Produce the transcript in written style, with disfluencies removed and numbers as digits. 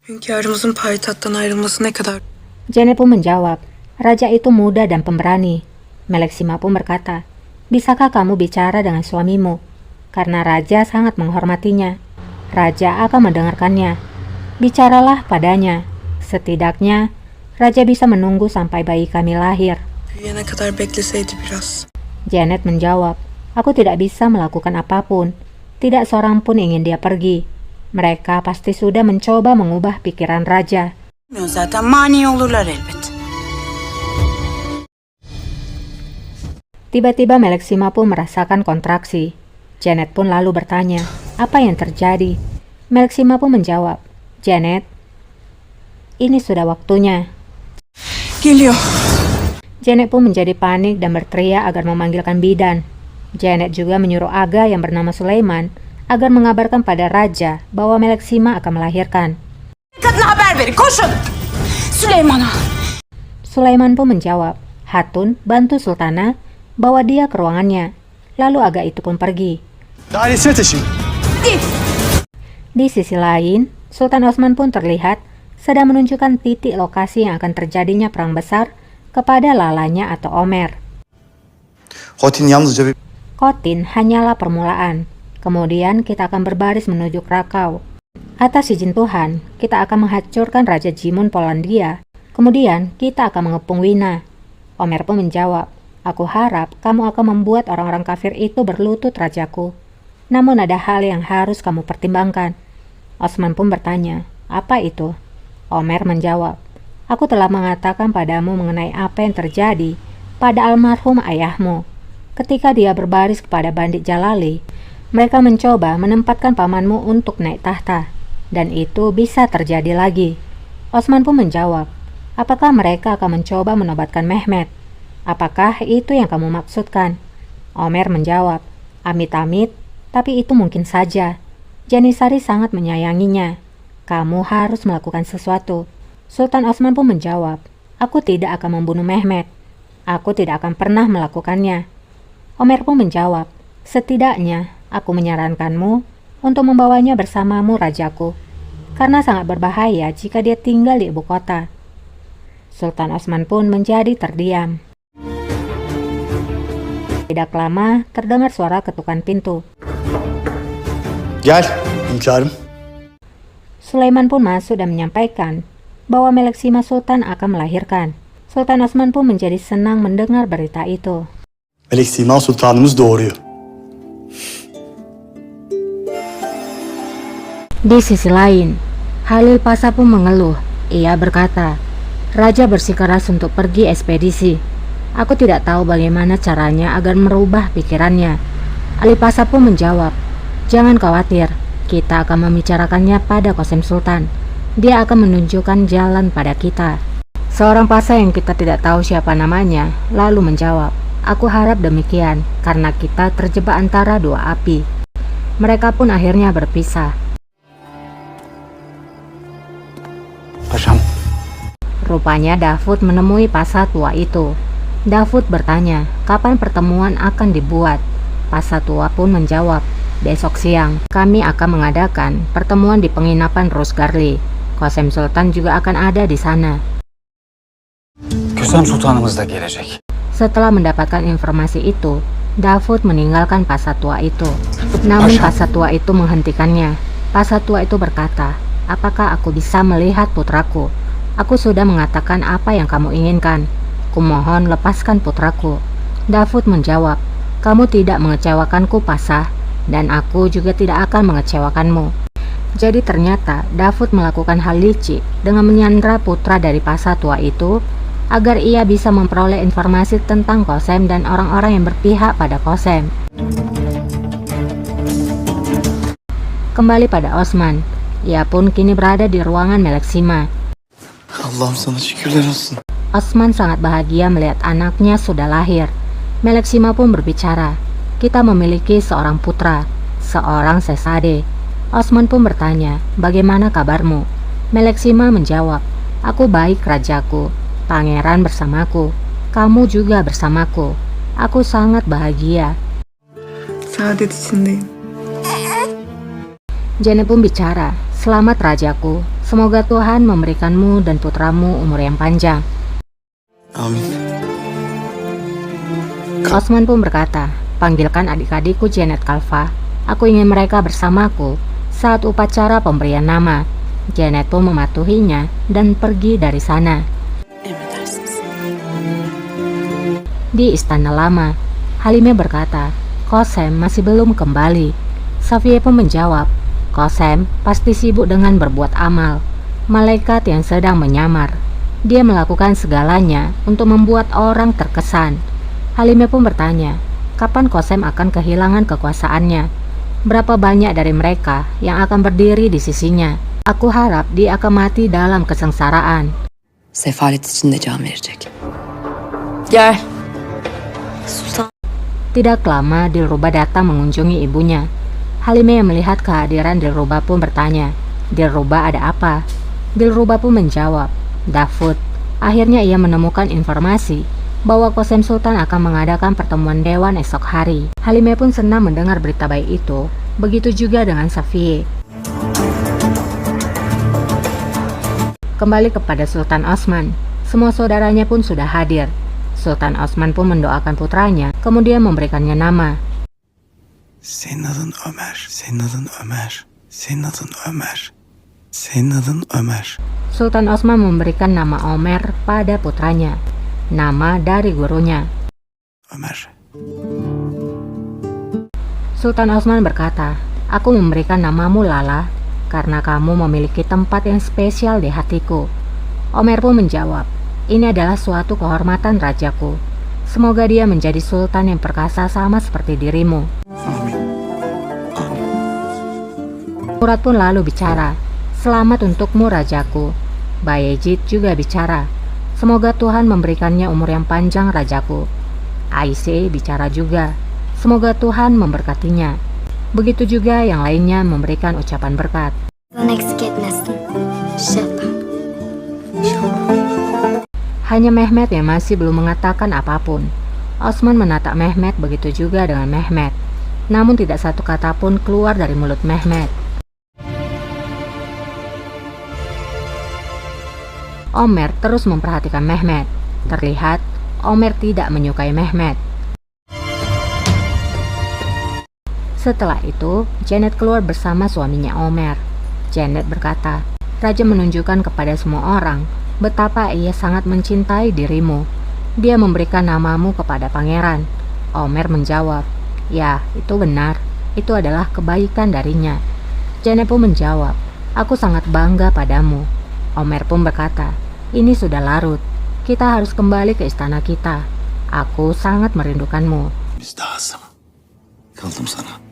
Hünkârımızın payitahttan ayrılması ne kadar... Janet pun menjawab, raja itu muda dan pemberani. Meleksima pun berkata, bisakah kamu bicara dengan suamimu? Karena raja sangat menghormatinya. Raja akan mendengarkannya. Bicaralah padanya. Setidaknya, raja bisa menunggu sampai bayi kami lahir. Büyüyene kadar bekleseydi biraz. Janet menjawab, aku tidak bisa melakukan apapun. Tidak seorang pun ingin dia pergi. Mereka pasti sudah mencoba mengubah pikiran raja. Zaten mani olurlar elbet. Tiba-tiba Meleksima pun merasakan kontraksi. Janet pun lalu bertanya, apa yang terjadi? Meleksima pun menjawab, Janet, ini sudah waktunya. Geliyor. Janet pun menjadi panik dan berteriak agar memanggilkan bidan. Janet juga menyuruh Aga yang bernama Sulaiman agar mengabarkan pada raja bahwa Meleksima akan melahirkan. Kadına haber verin, koşun! Süleyman'a! Sulaiman pun menjawab, Hatun bantu Sultana bawa dia ke ruangannya. Lalu Aga itu pun pergi. Dairesine taşıyın. Di sisi lain, Sultan Osman pun terlihat sedang menunjukkan titik lokasi yang akan terjadinya perang besar kepada lalanya atau Omer. Hotin yalnızca bir... Khotin hanyalah permulaan. Kemudian kita akan berbaris menuju Krakau. Atas izin Tuhan, kita akan menghancurkan Raja Jimun Polandia. Kemudian kita akan mengepung Wina. Omer pun menjawab, aku harap kamu akan membuat orang-orang kafir itu berlutut rajaku. Namun ada hal yang harus kamu pertimbangkan. Osman pun bertanya, apa itu? Omer menjawab, aku telah mengatakan padamu mengenai apa yang terjadi pada almarhum ayahmu. Ketika dia berbaris kepada bandit Jalali, mereka mencoba menempatkan pamanmu untuk naik tahta. Dan itu bisa terjadi lagi. Osman pun menjawab, apakah mereka akan mencoba menobatkan Mehmet? Apakah itu yang kamu maksudkan? Omer menjawab, amit-amit, tapi itu mungkin saja. Janisari sangat menyayanginya. Kamu harus melakukan sesuatu. Sultan Osman pun menjawab, aku tidak akan membunuh Mehmet. Aku tidak akan pernah melakukannya. Omer pun menjawab, setidaknya aku menyarankanmu untuk membawanya bersamamu rajaku, karena sangat berbahaya jika dia tinggal di ibu kota. Sultan Osman pun menjadi terdiam. Tidak lama terdengar suara ketukan pintu. Gel hünkârım. Sulaiman pun masuk dan menyampaikan bahwa Meleksima Sultan akan melahirkan. Sultan Osman pun menjadi senang mendengar berita itu. Meleksima Sultanımız doğuruyor. Di sisi lain, Halil Pasha pun mengeluh. Ia berkata, Raja bersikeras untuk pergi ekspedisi. Aku tidak tahu bagaimana caranya agar merubah pikirannya. Ali Pasha pun menjawab, jangan khawatir, kita akan membicarakannya pada Qasem Sultan. Dia akan menunjukkan jalan pada kita. Seorang pasha yang kita tidak tahu siapa namanya, lalu menjawab, aku harap demikian, karena kita terjebak antara dua api. Mereka pun akhirnya berpisah. Paşam. Rupanya Davud menemui pasha tua itu. Davud bertanya, kapan pertemuan akan dibuat? Pasha tua pun menjawab, besok siang kami akan mengadakan pertemuan di penginapan Rosgarli. Qasem Sultan juga akan ada di sana. Kösem Sultanımız da gelecek. Setelah mendapatkan informasi itu, Davud meninggalkan pasha tua itu. Namun pasha tua itu menghentikannya. Pasha tua itu berkata, apakah aku bisa melihat putraku? Aku sudah mengatakan apa yang kamu inginkan. Kumohon lepaskan putraku. Davud menjawab, kamu tidak mengecewakanku pasha, dan aku juga tidak akan mengecewakanmu. Jadi ternyata Davud melakukan hal licik dengan menyandra putra dari pasha tua itu agar ia bisa memperoleh informasi tentang Qasem dan orang-orang yang berpihak pada Qasem. Kembali pada Osman, ia pun kini berada di ruangan Meleksima. Allah'ım sana şükürler olsun. Osman sangat bahagia melihat anaknya sudah lahir. Meleksima pun berbicara, kita memiliki seorang putra, seorang sesade. Osman pun bertanya, bagaimana kabarmu? Meleksima menjawab, aku baik rajaku, pangeran bersamaku, kamu juga bersamaku. Aku sangat bahagia. Saadet içindeyim. Janet pun bicara, selamat rajaku, Semoga Tuhan memberikanmu dan putramu umur yang panjang. Amin. Osman pun berkata, panggilkan adik-adikku Janet Kalfa. Aku ingin mereka bersamaku saat upacara pemberian nama. Janet pun mematuhinya dan pergi dari sana. Emredersiniz. Di istana lama, Halime berkata, Kosem masih belum kembali. Safiye pun menjawab, Kosem pasti sibuk dengan berbuat amal, malaikat yang sedang menyamar. Dia melakukan segalanya untuk membuat orang terkesan. Halime pun bertanya, kapan Kosem akan kehilangan kekuasaannya? Berapa banyak dari mereka yang akan berdiri di sisinya? Aku harap dia akan mati dalam kesengsaraan. Sefalet içinde can verecek. Gel. Sultan. Tidak lama Dilruba datang mengunjungi ibunya. Halime yang melihat kehadiran Dilruba pun bertanya, Dilruba ada apa? Dilruba pun menjawab, Davud. Akhirnya ia menemukan informasi bahwa Kosem Sultan akan mengadakan pertemuan dewan esok hari. Halime pun senang mendengar berita baik itu. Begitu juga dengan Safiye. Kembali kepada Sultan Osman, semua saudaranya pun sudah hadir. Sultan Osman pun mendoakan putranya, kemudian memberikannya nama. Senin adın Ömer. Senin adın Ömer. Senin adın Ömer. Senin adın Ömer. Sultan Osman memberikan nama Omer pada putranya, nama dari gurunya. Ömer. Sultan Osman berkata, aku memberikan namamu Lala karena kamu memiliki tempat yang spesial di hatiku. Omer pun menjawab, ini adalah suatu kehormatan rajaku. Semoga dia menjadi sultan yang perkasa sama seperti dirimu. Amin. Murad pun lalu bicara, selamat untukmu rajaku. Bayezid juga bicara, semoga Tuhan memberikannya umur yang panjang rajaku. Aisyah bicara juga, semoga Tuhan memberkatinya. Begitu juga yang lainnya memberikan ucapan berkat. Hanya Mehmet yang masih belum mengatakan apapun. Osman menatap Mehmet, begitu juga dengan Mehmet. Namun tidak satu kata pun keluar dari mulut Mehmet. Omer terus memperhatikan Mehmet. Terlihat Omer tidak menyukai Mehmet. Setelah itu, Janet keluar bersama suaminya Omer. Janet berkata, Raja menunjukkan kepada semua orang betapa ia sangat mencintai dirimu. Dia memberikan namamu kepada pangeran. Omer menjawab, ya, itu benar. Itu adalah kebaikan darinya. Janet pun menjawab, aku sangat bangga padamu. Omer pun berkata, ini sudah larut. Kita harus kembali ke istana kita. Aku sangat merindukanmu. Biz de Asım. Kıldım sana.